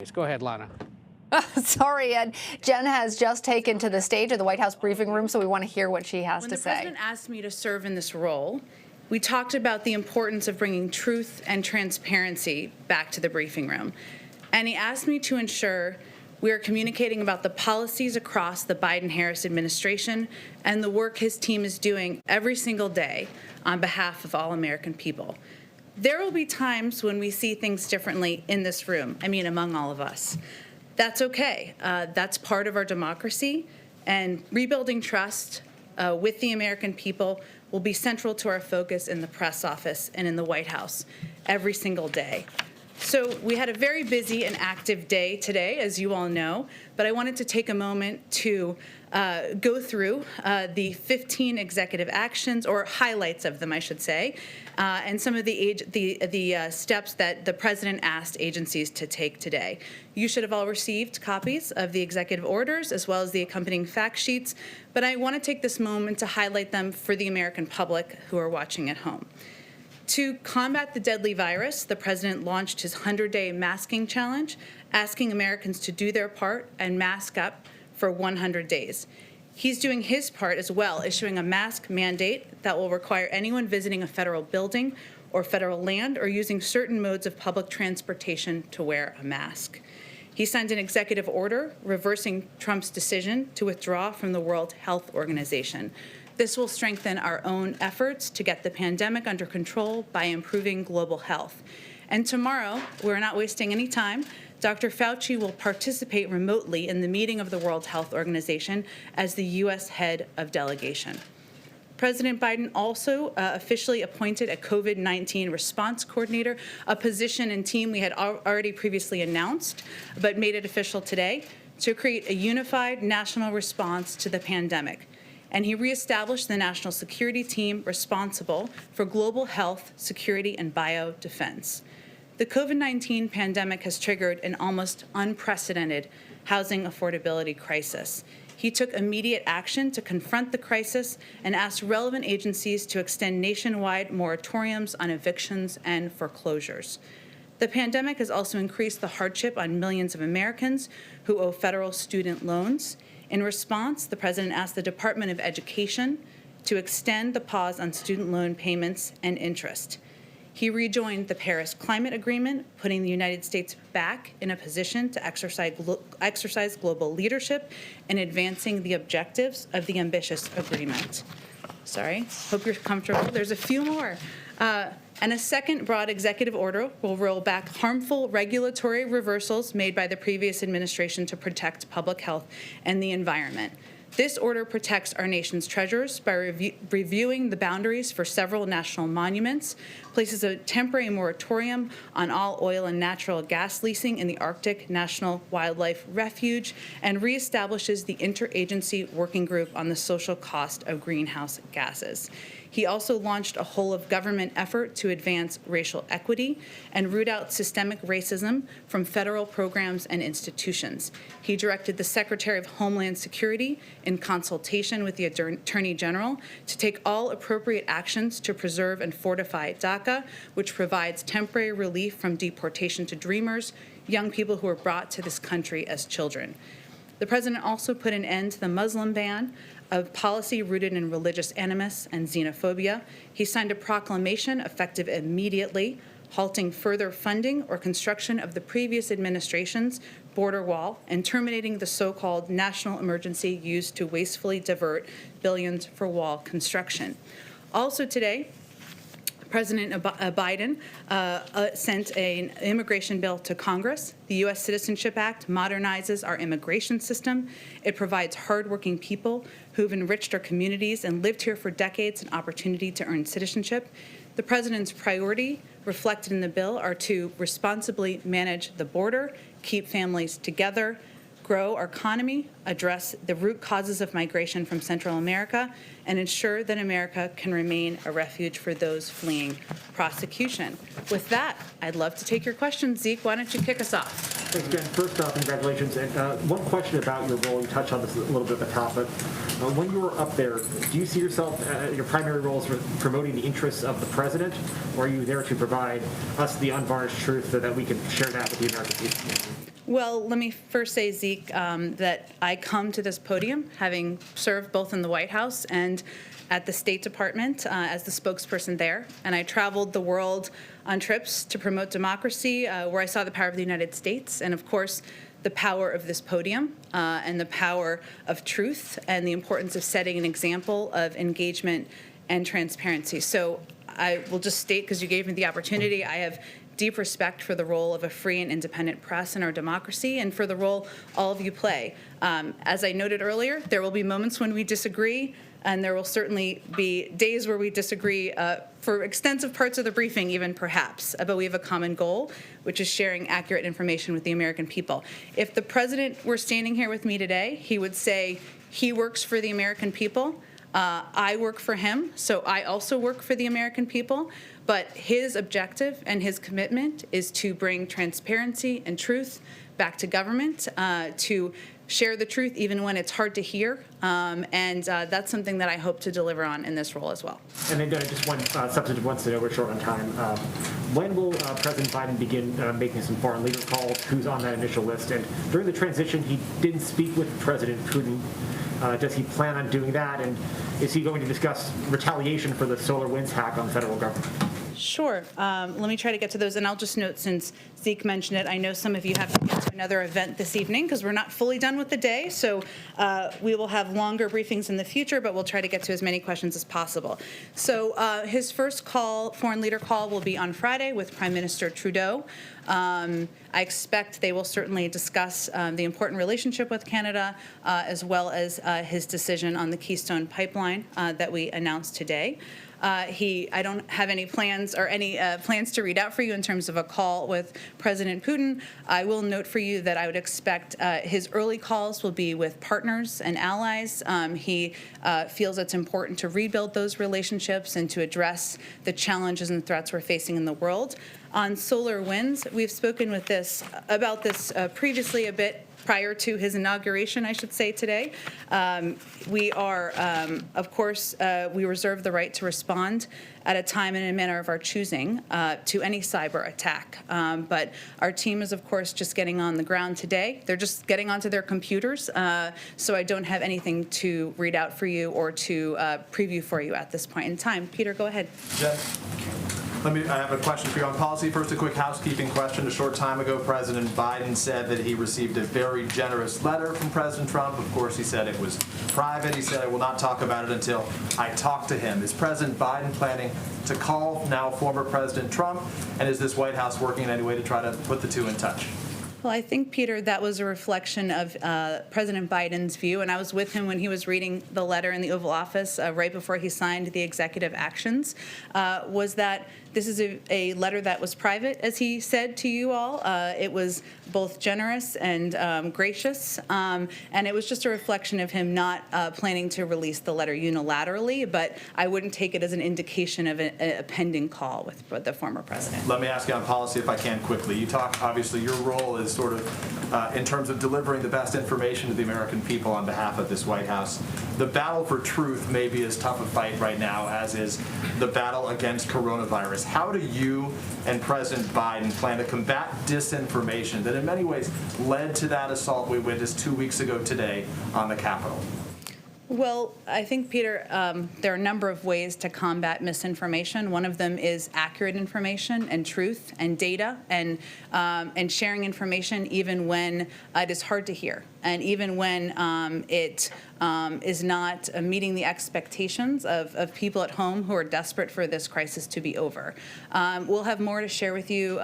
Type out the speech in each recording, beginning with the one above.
days. Go ahead, Lana. Sorry, Ed. Jen has just taken to the stage of the White House briefing room, so we want to hear what she has to say. When the president asked me to serve in this role, we talked about the importance of bringing truth and transparency back to the briefing room. And he asked me to ensure we are communicating about the policies across the Biden-Harris administration and the work his team is doing every single day on behalf of all American people. There will be times when we see things differently in this room, among all of us. That's okay. That's part of our democracy, and rebuilding trust with the American people will be central to our focus in the press office and in the White House every single day. So we had a very busy and active day today, as you all know, but I wanted to take a moment to go through the 15 executive actions, or highlights of them, I should say, and some of the steps that the president asked agencies to take today. You should have all received copies of the executive orders as well as the accompanying fact sheets, but I want to take this moment to highlight them for the American public who are watching at home. To combat the deadly virus, the president launched his 100-day masking challenge, asking Americans to do their part and mask up for 100 days. He's doing his part as well, issuing a mask mandate that will require anyone visiting a federal building or federal land or using certain modes of public transportation to wear a mask. He signed an executive order reversing Trump's decision to withdraw from the World Health Organization. This will strengthen our own efforts to get the pandemic under control by improving global health. And tomorrow, we're not wasting any time, Dr. Fauci will participate remotely in the meeting of the World Health Organization as the U.S. head of delegation. President Biden also officially appointed a COVID-19 response coordinator, a position and team we had already previously announced, but made it official today, to create a unified national response to the pandemic. And he reestablished the national security team responsible for global health, security, and biodefense. The COVID-19 pandemic has triggered an almost unprecedented housing affordability crisis. He took immediate action to confront the crisis and asked relevant agencies to extend nationwide moratoriums on evictions and foreclosures. The pandemic has also increased the hardship on millions of Americans who owe federal student loans. In response, the president asked the Department of Education to extend the pause on student loan payments and interest. He rejoined the Paris Climate Agreement, putting the United States back in a position to exercise global leadership and advancing the objectives of the ambitious agreement. Sorry, hope you're comfortable. There's a few more. And a second broad executive order will roll back harmful regulatory reversals made by the previous administration to protect public health and the environment. This order protects our nation's treasures by reviewing the boundaries for several national monuments, places a temporary moratorium on all oil and natural gas leasing in the Arctic National Wildlife Refuge, and reestablishes the interagency working group on the social cost of greenhouse gases. He also launched a whole-of-government effort to advance racial equity and root out systemic racism from federal programs and institutions. He directed the Secretary of Homeland Security, in consultation with the Attorney General, to take all appropriate actions to preserve and fortify DACA, which provides temporary relief from deportation to Dreamers, young people who were brought to this country as children. The president also put an end to the Muslim ban, a policy rooted in religious animus and xenophobia. He signed a proclamation effective immediately, halting further funding or construction of the previous administration's border wall and terminating the so-called national emergency used to wastefully divert billions for wall construction. Also today, President Biden sent an immigration bill to Congress. The U.S. Citizenship Act modernizes our immigration system. It provides hardworking people who've enriched our communities and lived here for decades an opportunity to earn citizenship. The president's priority reflected in the bill are to responsibly manage the border, keep families together, grow our economy, address the root causes of migration from Central America, and ensure that America can remain a refuge for those fleeing prosecution. With that, I'd love to take your questions. Zeke, why don't you kick us off? Thanks, Jen. First off, congratulations. And one question about your role. You touched on this a little bit at the top, but when you were up there, do you see yourself, your primary role is promoting the interests of the president, or are you there to provide us the unvarnished truth so that we can share that with the American people? Well, let me first say, Zeke, that I come to this podium having served both in the White House and at the State Department as the spokesperson there. And I traveled the world on trips to promote democracy, where I saw the power of the United States and, of course, the power of this podium and the power of truth and the importance of setting an example of engagement and transparency. So I will just state, because you gave me the opportunity, I have deep respect for the role of a free and independent press in our democracy and for the role all of you play. As I noted earlier, there will be moments when we disagree, and there will certainly be days where we disagree for extensive parts of the briefing, even perhaps. But we have a common goal, which is sharing accurate information with the American people. If the president were standing here with me today, he would say he works for the American people. I work for him, so I also work for the American people. But his objective and his commitment is to bring transparency and truth back to government, to share the truth even when it's hard to hear, and that's something that I hope to deliver on in this role as well. And then just one substantive one, so we're short on time. When will President Biden begin making some foreign leader calls? Who's on that initial list? And during the transition, he didn't speak with President Putin. Does he plan on doing that? And is he going to discuss retaliation for the SolarWinds hack on the federal government? Sure. Let me try to get to those. And I'll just note, since Zeke mentioned it, I know some of you have to get to another event this evening because we're not fully done with the day. So we will have longer briefings in the future, but we'll try to get to as many questions as possible. So his first call, foreign leader call, will be on Friday with Prime Minister Trudeau. I expect they will certainly discuss the important relationship with Canada, as well as his decision on the Keystone Pipeline that we announced today. I don't have any plans or any plans to read out for you in terms of a call with President Putin. I will note for you that I would expect his early calls will be with partners and allies. He feels it's important to rebuild those relationships and to address the challenges and threats we're facing in the world. On SolarWinds, we've spoken about this previously a bit prior to his inauguration, I should say, today. We are, of course, we reserve the right to respond at a time and a manner of our choosing to any cyber attack. But our team is, of course, just getting on the ground today. They're just getting onto their computers, so I don't have anything to read out for you or to preview for you at this point in time. Peter, go ahead. Jen? I have a question for you on policy. First, a quick housekeeping question. A short time ago, President Biden said that he received a very generous letter from President Trump. Of course, he said it was private. He said, I will not talk about it until I talk to him. Is President Biden planning to call now former President Trump? And is this White House working in any way to try to put the two in touch? Well, I think, Peter, that was a reflection of President Biden's view, and I was with him when he was reading the letter in the Oval Office right before he signed the executive actions, was that this is a letter that was private, as he said to you all. It was both generous and gracious, and it was just a reflection of him not planning to release the letter unilaterally, but I wouldn't take it as an indication of a pending call with the former president. Let me ask you on policy, if I can, quickly. You talk, obviously, your role is sort of in terms of delivering the best information to the American people on behalf of this White House. The battle for truth may be as tough a fight right now as is the battle against coronavirus. How do you and President Biden plan to combat disinformation that in many ways led to that assault we witnessed 2 weeks ago today on the Capitol? Well, I think, Peter, there are a number of ways to combat misinformation. One of them is accurate information and truth and data and sharing information even when it is hard to hear and even when it is not meeting the expectations of people at home who are desperate for this crisis to be over. We'll have more to share with you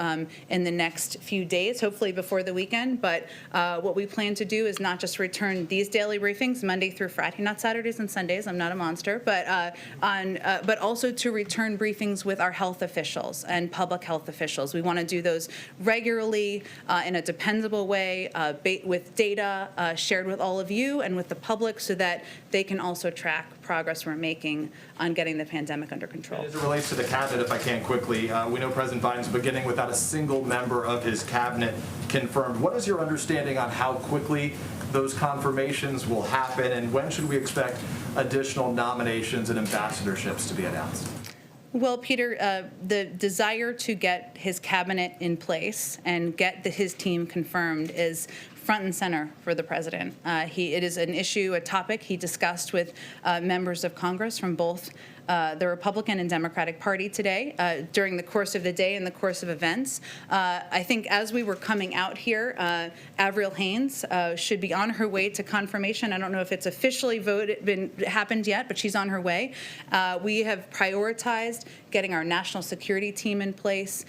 in the next few days, hopefully before the weekend, but what we plan to do is not just return these daily briefings Monday through Friday, not Saturdays and Sundays, I'm not a monster, but also to return briefings with our health officials and public health officials. We want to do those regularly in a dependable way with data shared with all of you and with the public so that they can also track progress we're making on getting the pandemic under control. And as it relates to the cabinet, if I can quickly, we know President Biden's beginning without a single member of his cabinet confirmed. What is your understanding on how quickly those confirmations will happen, and when should we expect additional nominations and ambassadorships to be announced? Well, Peter, the desire to get his cabinet in place and get his team confirmed is front and center for the president. It is an issue, a topic he discussed with members of Congress from both the Republican and Democratic Party today during the course of the day and the course of events. I think as we were coming out here, Avril Haines should be on her way to confirmation. I don't know if it's officially happened yet, but she's on her way. We have prioritized getting our national security team in place,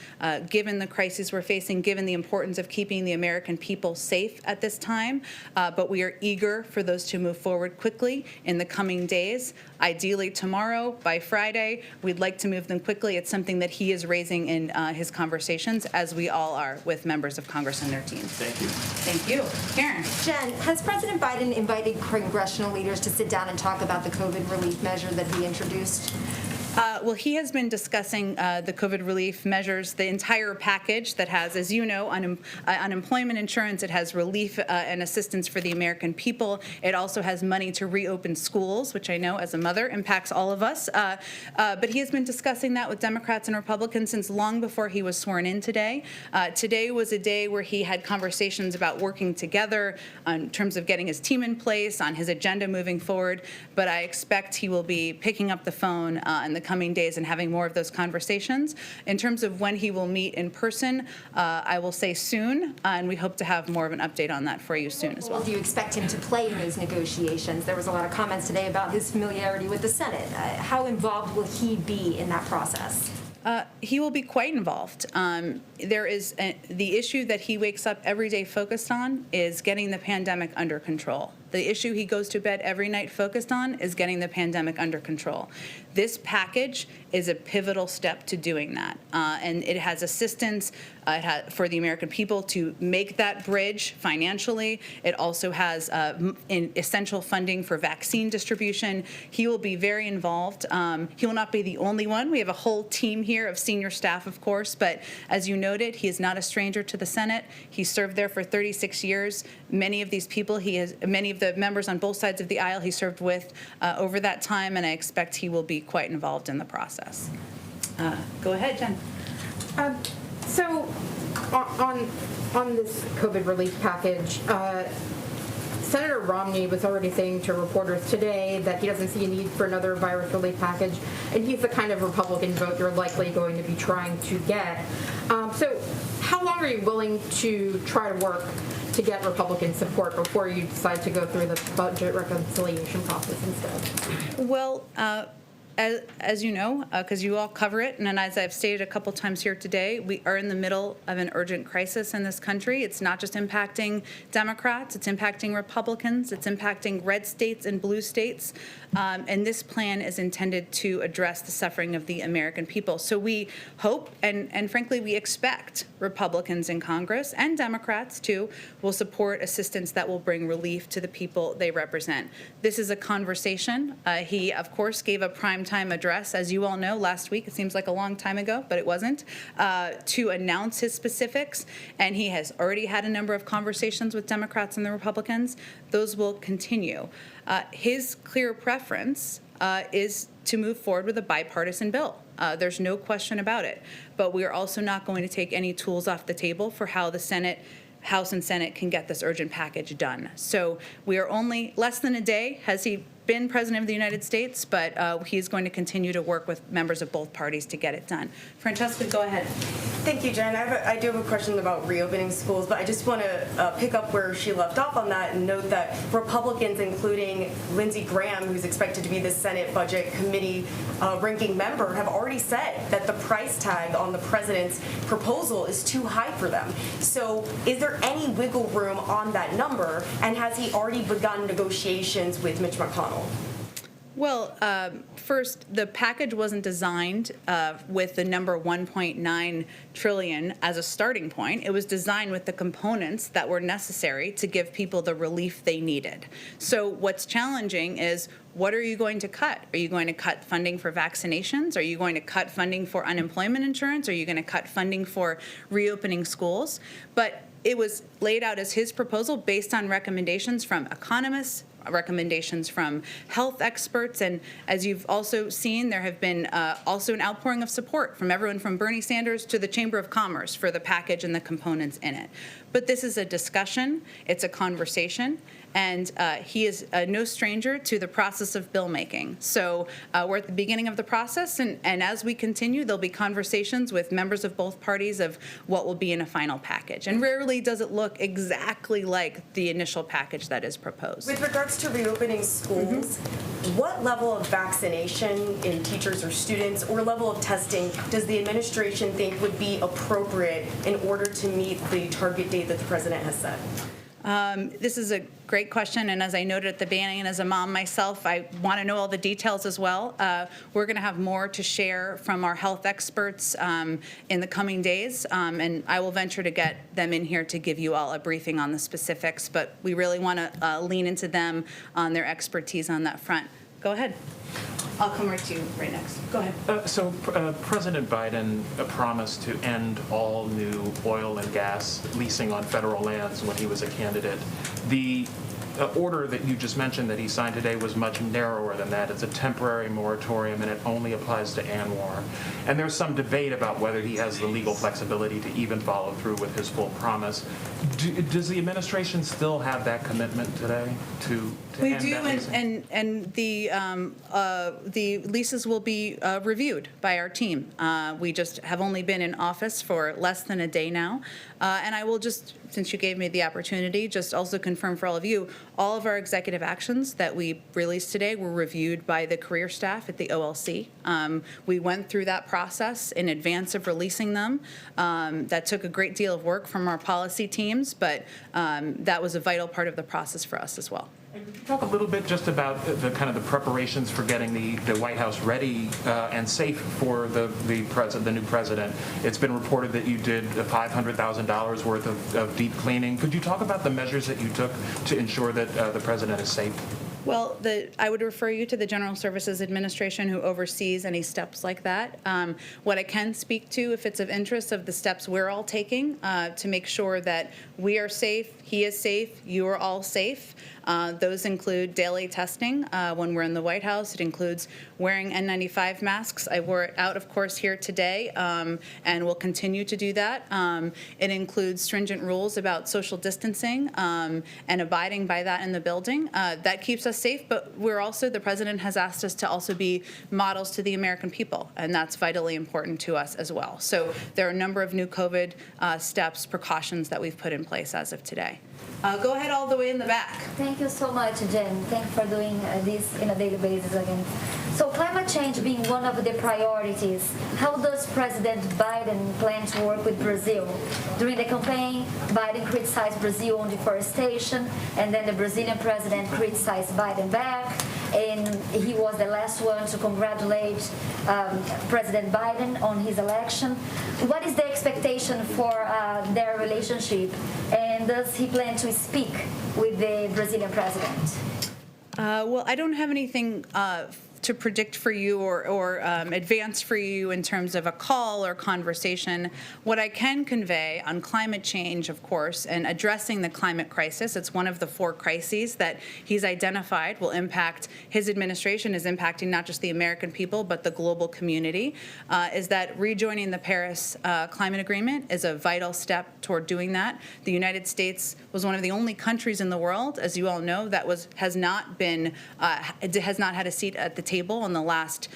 given the crises we're facing, given the importance of keeping the American people safe at this time. But we are eager for those to move forward quickly in the coming days. Ideally tomorrow, by Friday, we'd like to move them quickly. It's something that he is raising in his conversations, as we all are with members of Congress and their teams. Thank you. Thank you. Karen. Jen, has President Biden invited congressional leaders to sit down and talk about the COVID relief measure that he introduced? Well, he has been discussing the COVID relief measures, the entire package that has, as you know, unemployment insurance. It has relief and assistance for the American people. It also has money to reopen schools, which I know as a mother impacts all of us. But he has been discussing that with Democrats and Republicans since long before he was sworn in today. Today was a day where he had conversations about working together in terms of getting his team in place, on his agenda moving forward. But I expect he will be picking up the phone in the coming days and having more of those conversations. In terms of when he will meet in person, I will say soon, and we hope to have more of an update on that for you soon as well. Do you expect him to play in those negotiations? There was a lot of comments today about his familiarity with the Senate. How involved will he be in that process? He will be quite involved. There is the issue that he wakes up every day focused on is getting the pandemic under control. The issue he goes to bed every night focused on is getting the pandemic under control. This package is a pivotal step to doing that, and it has assistance for the American people to make that bridge financially. It also has essential funding for vaccine distribution. He will be very involved. He will not be the only one. We have a whole team here of senior staff, of course, but as you noted, he is not a stranger to the Senate. He served there for 36 years. Many of these people, many of the members on both sides of the aisle he served with over that time, and I expect he will be quite involved in the process. Go ahead, Jen. So on this COVID relief package, Senator Romney was already saying to reporters today that he doesn't see a need for another virus relief package, and he's the kind of Republican vote you're likely going to be trying to get. So how long are you willing to try to work to get Republican support before you decide to go through the budget reconciliation process instead? Well, as you know, because you all cover it, and as I've stated a couple times here today, we are in the middle of an urgent crisis in this country. It's not just impacting Democrats, it's impacting Republicans, it's impacting red states and blue states, and this plan is intended to address the suffering of the American people. So we hope, and frankly, we expect Republicans in Congress and Democrats, too, will support assistance that will bring relief to the people they represent. This is a conversation. He, of course, gave a primetime address, as you all know, last week. It seems like a long time ago, but it wasn't, to announce his specifics, and he has already had a number of conversations with Democrats and the Republicans. Those will continue. His clear preference is to move forward with a bipartisan bill. There's no question about it. But we are also not going to take any tools off the table for how the House and Senate can get this urgent package done. So we are only less than a day has he been president of the United States, but he's going to continue to work with members of both parties to get it done. Francesca, go ahead. Thank you, Jen. I do have a question about reopening schools, but I just want to pick up where she left off on that and note that Republicans, including Lindsey Graham, who's expected to be the Senate Budget Committee ranking member, have already said that the price tag on the president's proposal is too high for them. So is there any wiggle room on that number, and has he already begun negotiations with Mitch McConnell? Well, first, the package wasn't designed with the number 1.9 trillion as a starting point. It was designed with the components that were necessary to give people the relief they needed. So what's challenging is, what are you going to cut? Are you going to cut funding for vaccinations? Are you going to cut funding for unemployment insurance? Are you going to cut funding for reopening schools? But it was laid out as his proposal based on recommendations from economists, recommendations from health experts. And as you've also seen, there have been also an outpouring of support from everyone from Bernie Sanders to the Chamber of Commerce for the package and the components in it. But this is a discussion, it's a conversation, and he is no stranger to the process of bill making. So we're at the beginning of the process, and as we continue, there'll be conversations with members of both parties of what will be in a final package. And rarely does it look exactly like the initial package that is proposed. With regards to reopening schools, what level of vaccination in teachers or students or level of testing does the administration think would be appropriate in order to meet the target date that the president has set? This is a great question, and as I noted at the beginning, and as a mom myself, I want to know all the details as well. We're going to have more to share from our health experts in the coming days, and I will venture to get them in here to give you all a briefing on the specifics, but we really want to lean into them on their expertise on that front. Go ahead. I'll come right to you right next. Go ahead. So President Biden promised to end all new oil and gas leasing on federal lands when he was a candidate. The order that you just mentioned that he signed today was much narrower than that. It's a temporary moratorium, and it only applies to ANWR. And there's some debate about whether he has the legal flexibility to even follow through with his full promise. Does the administration still have that commitment today to We end do, that leasing? and the leases will be reviewed by our team. We just have only been in office for less than a day now, and I will just, since you gave me the opportunity, just also confirm for all of you, all of our executive actions that we released today were reviewed by the career staff at the OLC. We went through that process in advance of releasing them. That took a great deal of work from our policy teams, but that was a vital part of the process for us as well. Talk a little bit just about the kind of the preparations for getting the White House ready and safe for the new president. It's been reported that you did $500,000 worth of deep cleaning. Could you talk about the measures that you took to ensure that the president is safe? Well, I would refer you to the General Services Administration, who oversees any steps like that. What I can speak to, if it's of interest, of the steps we're all taking to make sure that we are safe, he is safe, you are all safe. Those include daily testing when we're in the White House. It includes wearing N95 masks. I wore it out, of course, here today, and will continue to do that. It includes stringent rules about social distancing and abiding by that in the building. That keeps us safe, but we're also, the president has asked us to also be models to the American people, and that's vitally important to us as well. So there are a number of new COVID steps, precautions that we've put in place as of today. Go ahead all the way in the back. Thank you so much, Jen. Thank you for doing this on a daily basis again. So climate change being one of the priorities, how does President Biden plan to work with Brazil? During the campaign, Biden criticized Brazil on deforestation, and then the Brazilian president criticized Biden back, and he was the last one to congratulate President Biden on his election. What is the expectation for their relationship, and does he plan to speak with the Brazilian president? Well, I don't have anything to predict for you or advance for you in terms of a call or conversation. What I can convey on climate change, of course, and addressing the climate crisis, it's one of the 4 crises that he's identified will impact, his administration is impacting not just the American people, but the global community, is that rejoining the Paris Climate Agreement is a vital step toward doing that. The United States was one of the only countries in the world, as you all know, that has not had a seat at the table in the last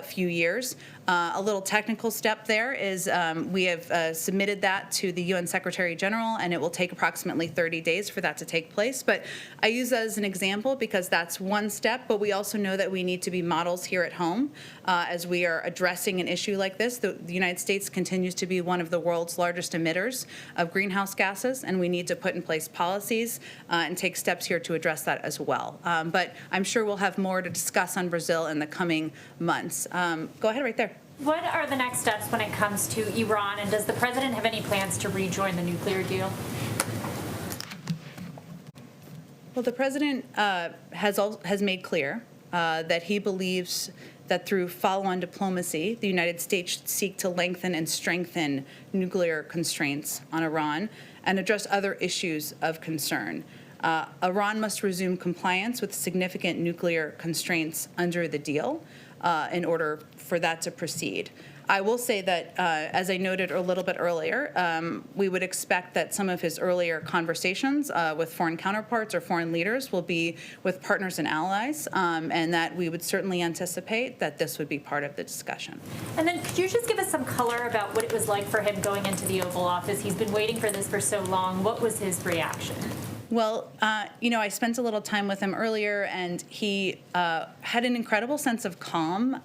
few years. A little technical step there is we have submitted that to the UN Secretary General, and it will take approximately 30 days for that to take place. But I use that as an example because that's one step, but we also know that we need to be models here at home as we are addressing an issue like this. The United States continues to be one of the world's largest emitters of greenhouse gases, and we need to put in place policies and take steps here to address that as well. But I'm sure we'll have more to discuss on Brazil in the coming months. Go ahead right there. What are the next steps when it comes to Iran, and does the president have any plans to rejoin the nuclear deal? Well, the president has made clear that he believes that through follow-on diplomacy, the United States should seek to lengthen and strengthen nuclear constraints on Iran and address other issues of concern. Iran must resume compliance with significant nuclear constraints under the deal in order for that to proceed. I will say that, as I noted a little bit earlier, we would expect that some of his earlier conversations with foreign counterparts or foreign leaders will be with partners and allies, and that we would certainly anticipate that this would be part of the discussion. And then could you just give us some color about what it was like for him going into the Oval Office? He's been waiting for this for so long. What was his reaction? Well, I spent a little time with him earlier, and he had an incredible sense of calm.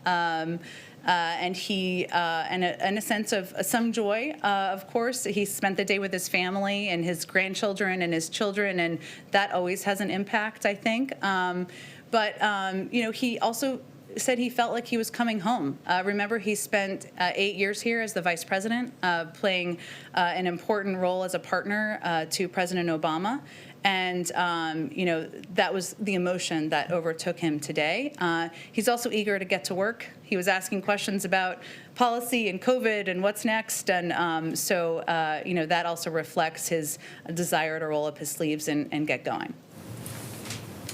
And he, and a sense of some joy, of course. He spent the day with his family and his grandchildren and his children, and that always has an impact, I think. He also said he felt like he was coming home. Remember, he spent 8 years here as the vice president, playing an important role as a partner to President Obama. And, that was the emotion that overtook him today. He's also eager to get to work. He was asking questions about policy and COVID and what's next. And that also reflects his desire to roll up his sleeves and get going.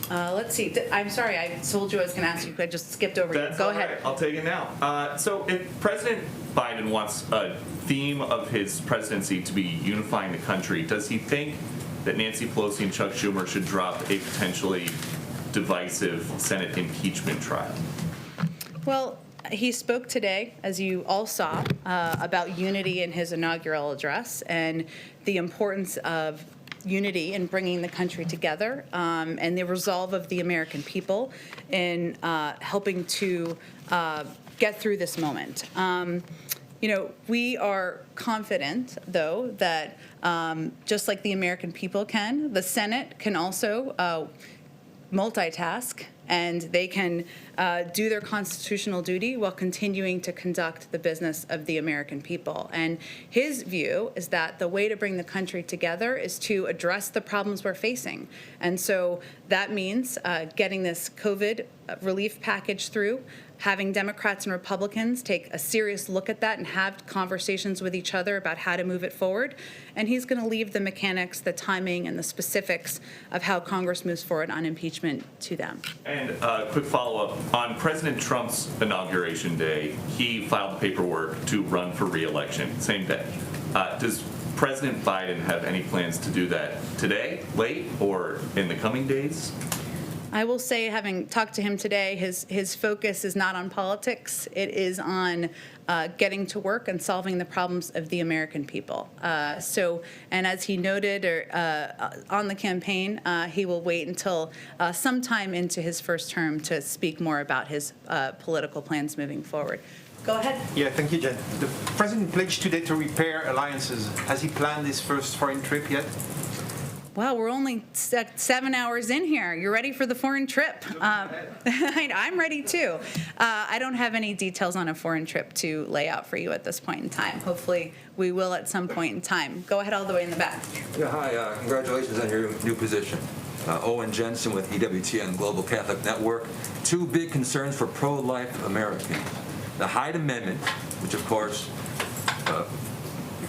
Let's see. I'm sorry. I told you I was going to ask you. I just skipped over you. Go ahead. Right. I'll take it now. So if President Biden wants a theme of his presidency to be unifying the country, does he think that Nancy Pelosi and Chuck Schumer should drop a potentially divisive Senate impeachment trial? Well, he spoke today, as you all saw, about unity in his inaugural address and the importance of unity in bringing the country together, and the resolve of the American people in helping to get through this moment. We are confident, though, that just like the American people can, the Senate can also multitask, and they can do their constitutional duty while continuing to conduct the business of the American people. And his view is that the way to bring the country together is to address the problems we're facing. And so that means getting this COVID relief package through, having Democrats and Republicans take a serious look at that and have conversations with each other about how to move it forward. And he's going to leave the mechanics, the timing, and the specifics of how Congress moves forward on impeachment to them. And a quick follow-up. On President Trump's inauguration day, he filed the paperwork to run for re-election, same day. Does President Biden have any plans to do that today, late, or in the coming days? I will say, having talked to him today, his focus is not on politics. It is on getting to work and solving the problems of the American people. And as he noted on the campaign, he will wait until sometime into his first term to speak more about his political plans moving forward. Go ahead. Yeah, thank you, Jen. The president pledged today to repair alliances. Has he planned his first foreign trip yet? Well, we're only 7 hours in here. You're ready for the foreign trip. I'm ready, too. I don't have any details on a foreign trip to lay out for you at this point in time. Hopefully, we will at some point in time. Go ahead all the way in the back. Yeah, hi. Congratulations on your new position. Owen Jensen with EWTN Global Catholic Network. Two big concerns for pro-life Americans. The Hyde Amendment, which, of course,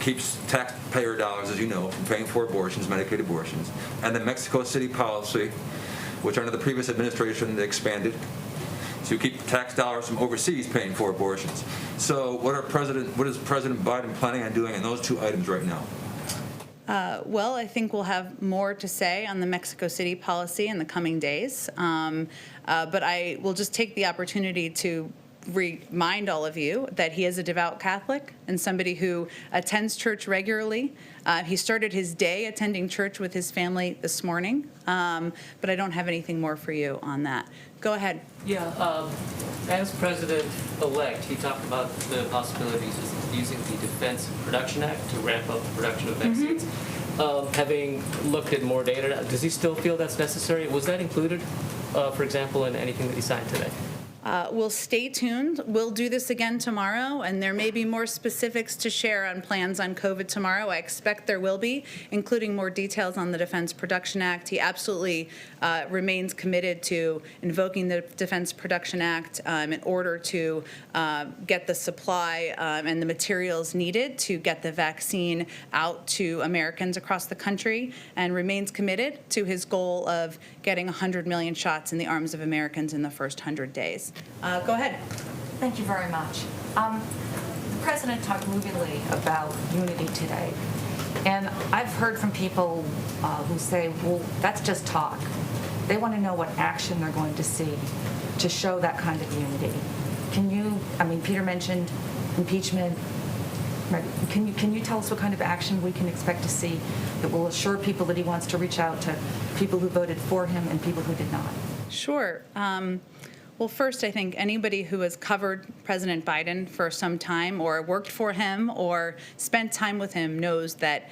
keeps taxpayer dollars, as you know, from paying for abortions, Medicaid abortions, and the Mexico City policy, which under the previous administration they expanded to keep tax dollars from overseas paying for abortions. So what is President Biden planning on doing on those two items right now? Well, I think we'll have more to say on the Mexico City policy in the coming days, but I will just take the opportunity to remind all of you that he is a devout Catholic and somebody who attends church regularly. He started his day attending church with his family this morning, but I don't have anything more for you on that. Go ahead. Yeah, as president-elect, he talked about the possibilities of using the Defense Production Act to ramp up the production of vaccines. Having looked at more data, does he still feel that's necessary? Was that included, for example, in anything that he signed today? We'll stay tuned. We'll do this again tomorrow, and there may be more specifics to share on plans on COVID tomorrow. I expect there will be, including more details on the Defense Production Act. He absolutely remains committed to invoking the Defense Production Act in order to get the supply and the materials needed to get the vaccine out to Americans across the country, and remains committed to his goal of getting 100 million shots in the arms of Americans in the first 100 days. Go ahead. Thank you very much. The President talked movingly about unity today. And I've heard from people who say, well, that's just talk. They want to know what action they're going to see to show that kind of unity. Can you, Peter mentioned impeachment. Right. Can you tell us what kind of action we can expect to see that will assure people that he wants to reach out to people who voted for him and people who did not? Sure. Well, first, I think anybody who has covered President Biden for some time or worked for him or spent time with him knows that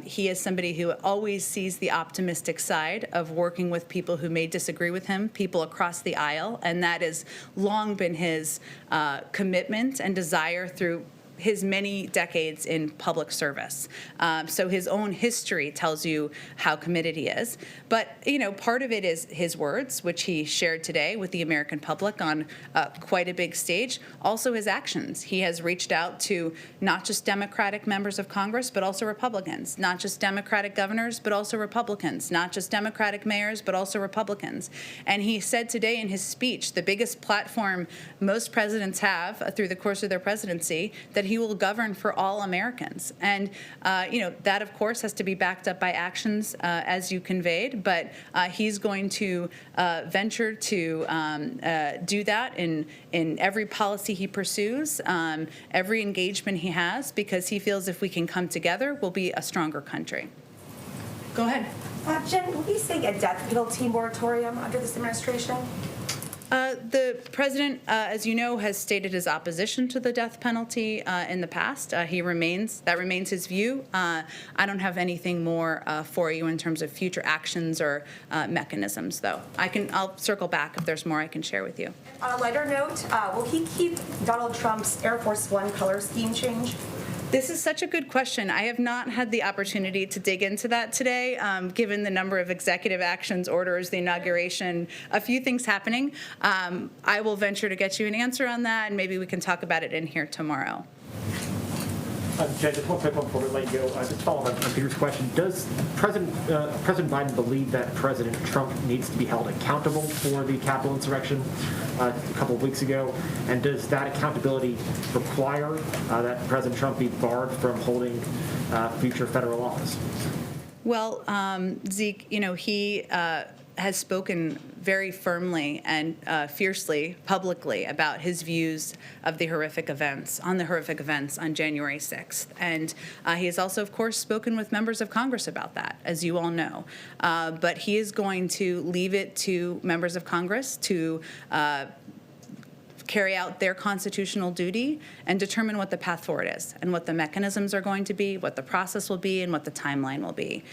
he is somebody who always sees the optimistic side of working with people who may disagree with him, people across the aisle, and that has long been his commitment and desire through his many decades in public service. So his own history tells you how committed he is. But, part of it is his words, which he shared today with the American public on quite a big stage. Also his actions. He has reached out to not just Democratic members of Congress, but also Republicans. Not just Democratic governors, but also Republicans. Not just Democratic mayors, but also Republicans. And he said today in his speech, the biggest platform most presidents have through the course of their presidency, that he will govern for all Americans. And, that, of course, has to be backed up by actions, as you conveyed, but he's going to venture to do that in every policy he pursues, every engagement he has, because he feels if we can come together, we'll be a stronger country. Go ahead. Jen, will you see a death penalty moratorium under this administration? The president, as you know, has stated his opposition to the death penalty in the past. That remains his view. I don't have anything more for you in terms of future actions or mechanisms, though. I'll circle back if there's more I can share with you. On a lighter note, will he keep Donald Trump's Air Force One color scheme change? This is such a good question. I have not had the opportunity to dig into that today, given the number of executive actions, orders, the inauguration, a few things happening. I will venture to get you an answer on that, and maybe we can talk about it in here tomorrow. Jen, just one quick one before we let you go. Just follow up on Peter's question. Does President Biden believe that President Trump needs to be held accountable for the Capitol insurrection a couple of weeks ago? And does that accountability require that President Trump be barred from holding future federal office? Well, Zeke, he has spoken very firmly and fiercely, publicly, about his views of the horrific events on January 6th. And he has also, of course, spoken with members of Congress about that, as you all know. But he is going to leave it to members of Congress to carry out their constitutional duty and determine what the path forward is and what the mechanisms are going to be, what the process will be, and what the timeline will be.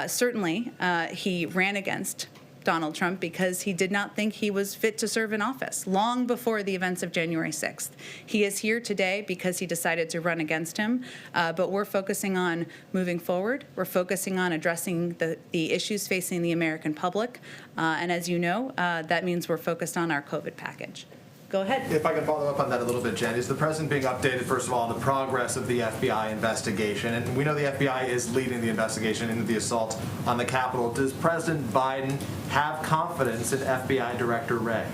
Certainly, he ran against Donald Trump because he did not think he was fit to serve in office long before the events of January 6th. He is here today because he decided to run against him, but we're focusing on moving forward. We're focusing on addressing the issues facing the American public, and as you know, that means we're focused on our COVID package. Go ahead. If I can follow up on that a little bit, Jen, is the president being updated, first of all, on the progress of the FBI investigation? And we know the FBI is leading the investigation into the assault on the Capitol. Does President Biden have confidence in FBI Director Wray?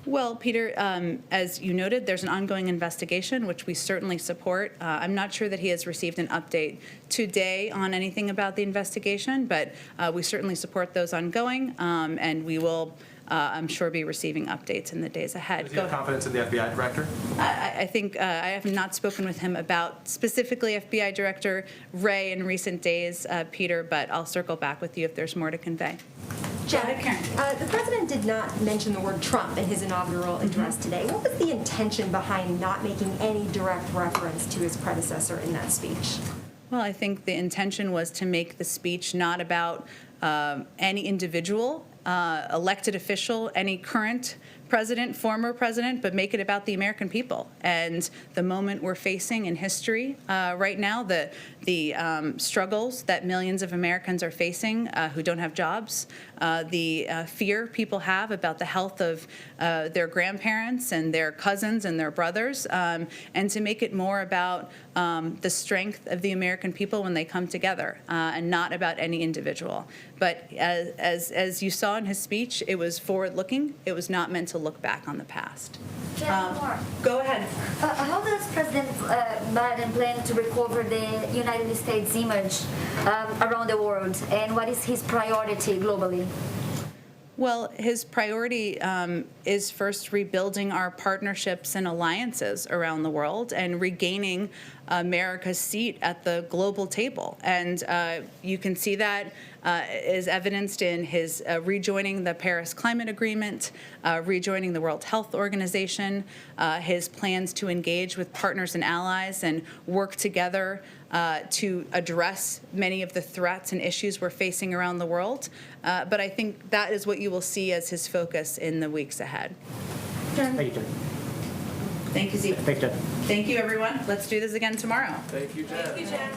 Well, Peter, as you noted, there's an ongoing investigation, which we certainly support. I'm not sure that he has received an update today on anything about the investigation, but we certainly support those ongoing, and we will I'm sure be receiving updates in the days ahead. Does he have confidence in the FBI director? I think I have not spoken with him about specifically FBI Director Wray in recent days, Peter, but I'll circle back with you if there's more to convey. Jen, the president did not mention the word Trump in his inaugural address today. What was the intention behind not making any direct reference to his predecessor in that speech? Well, I think the intention was to make the speech not about any individual elected official, any current president, former president, but make it about the American people and the moment we're facing in history right now, the struggles that millions of Americans are facing who don't have jobs, the fear people have about the health of their grandparents and their cousins and their brothers, and to make it more about the strength of the American people when they come together, and not about any individual. But as you saw in his speech, it was forward-looking. It was not meant to look back on the past. Go ahead. How does President Biden plan to recover the United States image around the world, and what is his priority globally? Well, his priority is first rebuilding our partnerships and alliances around the world and regaining America's seat at the global table. And you can see that is evidenced in his rejoining the Paris Climate Agreement, rejoining the World Health Organization, his plans to engage with partners and allies and work together to address many of the threats and issues we're facing around the world. But I think that is what you will see as his focus in the weeks ahead. Thank you, Jen. Thank you, Zeke. Thanks, Jen. Thank you, everyone. Let's do this again tomorrow. Thank you, Jen. Thank you, Jen.